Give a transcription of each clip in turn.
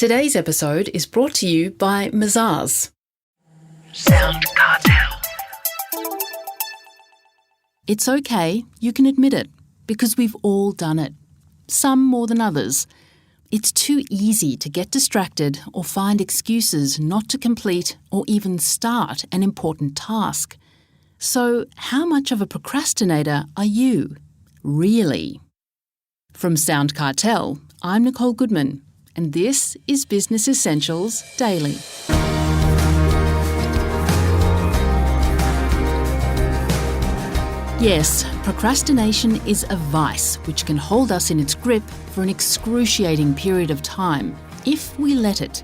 Today's episode is brought to you by Mazars. SoundCartel. It's okay, you can admit it, because we've all done it. Some more than others. It's too easy to get distracted or find excuses not to complete or even start an important task. So, how much of a procrastinator are you? Really? From SoundCartel, I'm Nicole Goodman, and this is Business Essentials Daily. Yes, procrastination is a vice which can hold us in its grip for an excruciating period of time, if we let it.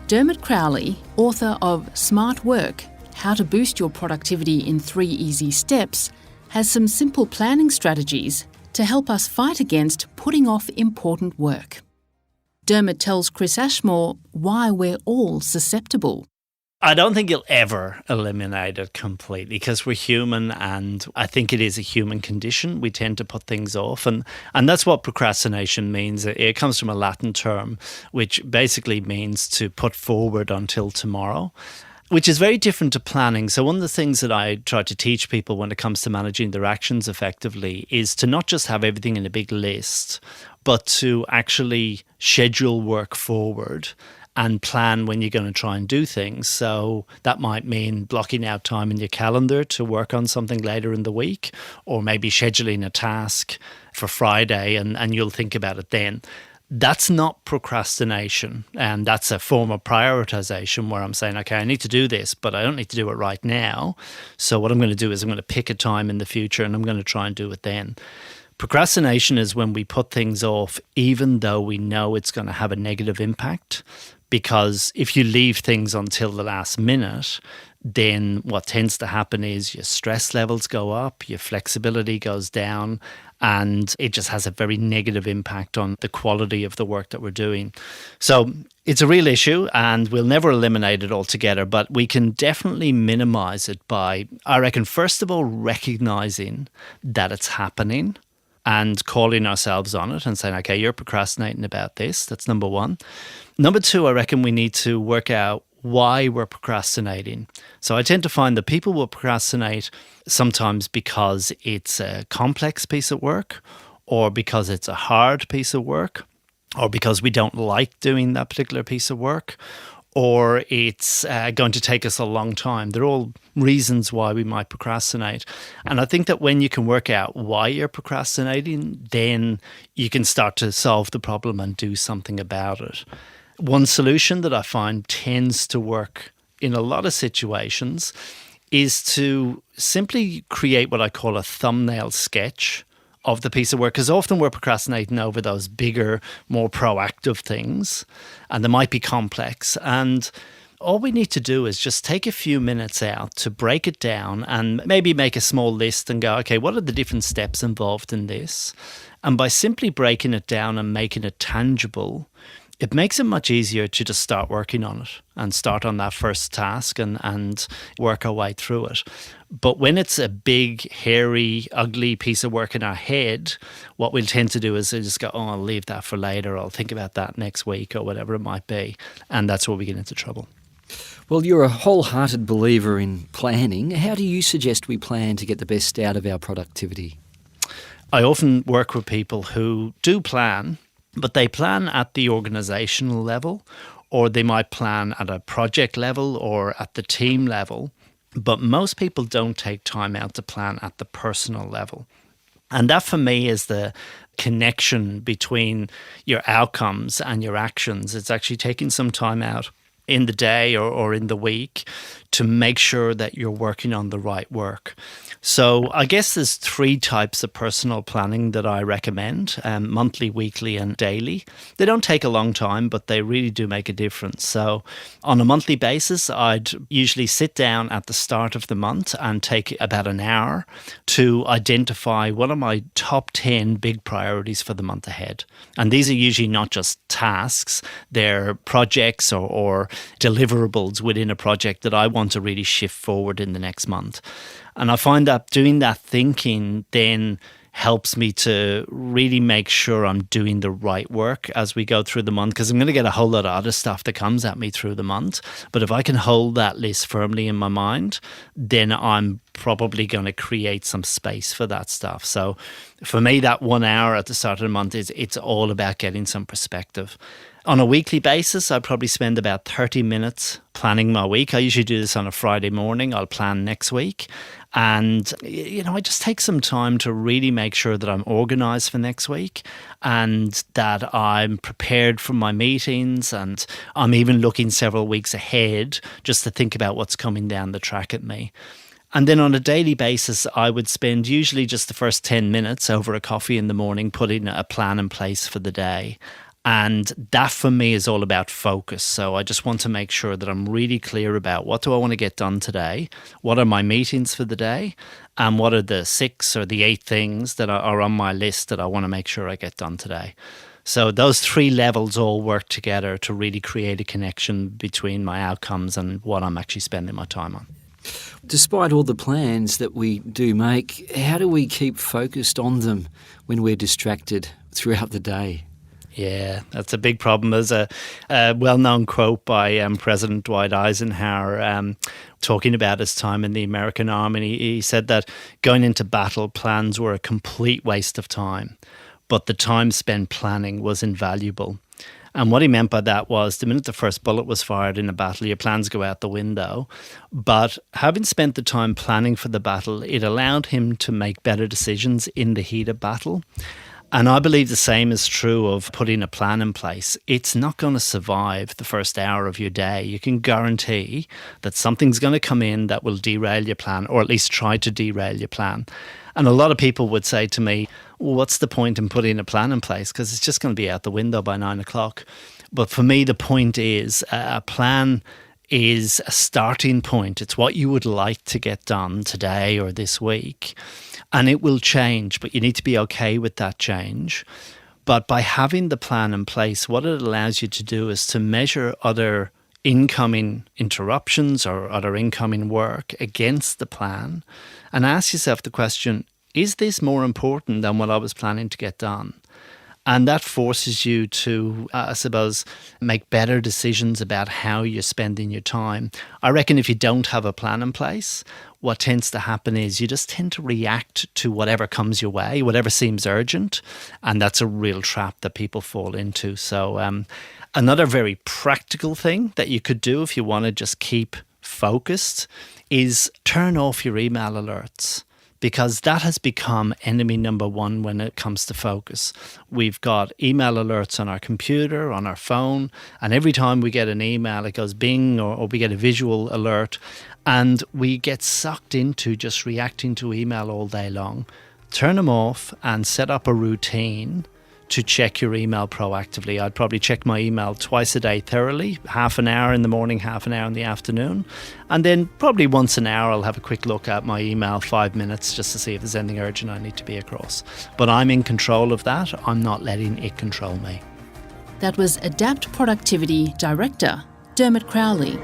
Dermot Crowley, author of Smart Work, How to Boost Your Productivity in 3 Easy Steps, has some simple planning strategies to help us fight against putting off important work. Dermot tells Chris Ashmore why we're all susceptible. I don't think you'll ever eliminate it completely because we're human, and I think it is a human condition. We tend to put things off, and that's what procrastination means. It comes from a Latin term which basically means to put forward until tomorrow, which is very different to planning. So one of the things that I try to teach people when it comes to managing their actions effectively is to not just have everything in a big list, but to actually schedule work forward and plan when you're going to try and do things. So that might mean blocking out time in your calendar to work on something later in the week, or maybe scheduling a task for Friday and you'll think about it then. That's not procrastination, and that's a form of prioritization where I'm saying, okay, I need to do this, but I don't need to do it right now. So what I'm going to do is I'm going to pick a time in the future and I'm going to try and do it then. Procrastination is when we put things off even though we know it's going to have a negative impact, because if you leave things until the last minute, then what tends to happen is your stress levels go up, your flexibility goes down, and it just has a very negative impact on the quality of the work that we're doing. So it's a real issue, and we'll never eliminate it altogether, but we can definitely minimize it by, I reckon, first of all, recognizing that it's happening and calling ourselves on it and saying, okay, you're procrastinating about this. That's number one. Number two, I reckon we need to work out why we're procrastinating. So I tend to find that people will procrastinate sometimes because it's a complex piece of work, or because it's a hard piece of work, or because we don't like doing that particular piece of work, or it's going to take us a long time. They're all reasons why we might procrastinate. And I think that when you can work out why you're procrastinating, then you can start to solve the problem and do something about it. One solution that I find tends to work in a lot of situations is to simply create what I call a thumbnail sketch of the piece of work, because often we're procrastinating over those bigger, more proactive things, and they might be complex. And all we need to do is just take a few minutes out to break it down and maybe make a small list and go, okay, what are the different steps involved in this? And by simply breaking it down and making it tangible, it makes it much easier to just start working on it and start on that first task and work our way through it. But when it's a big, hairy, ugly piece of work in our head, what we'll tend to do is just go, oh, I'll leave that for later. I'll think about that next week or whatever it might be. And that's where we get into trouble. Well, you're a wholehearted believer in planning. How do you suggest we plan to get the best out of our productivity? I often work with people who do plan, but they plan at the organizational level, or they might plan at a project level or at the team level. But most people don't take time out to plan at the personal level. And that for me is the connection between your outcomes and your actions. It's actually taking some time out in the day or in the week to make sure that you're working on the right work. So I guess there's 3 types of personal planning that I recommend, monthly, weekly and daily. They don't take a long time, but they really do make a difference. So on a monthly basis, I'd usually sit down at the start of the month and take about an hour to identify what are my top 10 big priorities for the month ahead. And these are usually not just tasks, they're projects or deliverables within a project that I want to really shift forward in the next month. And I find that doing that thinking then helps me to really make sure I'm doing the right work as we go through the month, because I'm going to get a whole lot of other stuff that comes at me through the month. But if I can hold that list firmly in my mind, then I'm probably going to create some space for that stuff. So for me, that 1 hour at the start of the month it's all about getting some perspective. On a weekly basis, I probably spend about 30 minutes planning my week. I usually do this on a Friday morning. I'll plan next week. And, I just take some time to really make sure that I'm organized for next week and that I'm prepared for my meetings. And I'm even looking several weeks ahead just to think about what's coming down the track at me. And then on a daily basis, I would spend usually just the first 10 minutes over a coffee in the morning putting a plan in place for the day. And that for me is all about focus. So I just want to make sure that I'm really clear about what do I want to get done today? What are my meetings for the day? And what are the 6 or the 8 things that are on my list that I want to make sure I get done today? So those 3 levels all work together to really create a connection between my outcomes and what I'm actually spending my time on. Despite all the plans that we do make, how do we keep focused on them when we're distracted throughout the day? Yeah, that's a big problem. There's a well-known quote by President Dwight Eisenhower talking about his time in the American Army. He said that going into battle, plans were a complete waste of time, but the time spent planning was invaluable. And what he meant by that was the minute the first bullet was fired in a battle, your plans go out the window. But having spent the time planning for the battle, it allowed him to make better decisions in the heat of battle. And I believe the same is true of putting a plan in place. It's not going to survive the first hour of your day. You can guarantee that something's going to come in that will derail your plan, or at least try to derail your plan. And a lot of people would say to me, well, what's the point in putting a plan in place? Because it's just going to be out the window by 9 o'clock. But for me, the point is a plan is a starting point. It's what you would like to get done today or this week. And it will change, but you need to be okay with that change. But by having the plan in place, what it allows you to do is to measure other incoming interruptions or other incoming work against the plan and ask yourself the question, is this more important than what I was planning to get done? And that forces you to, I suppose, make better decisions about how you're spending your time. I reckon if you don't have a plan in place, what tends to happen is you just tend to react to whatever comes your way, whatever seems urgent. And that's a real trap that people fall into. So another very practical thing that you could do if you want to just keep focused is turn off your email alerts, because that has become enemy number one when it comes to focus. We've got email alerts on our computer, on our phone, and every time we get an email, it goes bing, or we get a visual alert, and we get sucked into just reacting to email all day long. Turn them off and set up a routine to check your email proactively. I'd probably check my email twice a day thoroughly, half an hour in the morning, half an hour in the afternoon. And then probably once an hour, I'll have a quick look at my email, 5 minutes, just to see if there's anything urgent I need to be across. But I'm in control of that. I'm not letting it control me. That was Adapt Productivity Director, Dermot Crowley.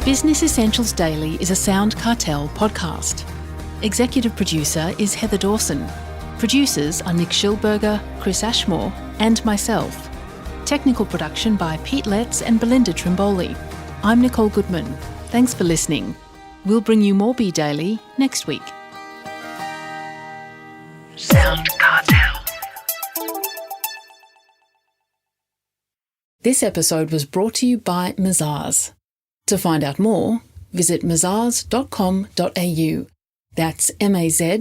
Business Essentials Daily is a SoundCartel podcast. Executive producer is Heather Dawson. Producers are Nick Schilberger, Chris Ashmore, and myself. Technical production by Pete Letts and Belinda Trimboli. I'm Nicole Goodman. Thanks for listening. We'll bring you more Be Daily next week. SoundCartel. This episode was brought to you by Mazars. To find out more, visit mazars.com.au. That's mazars.com.au.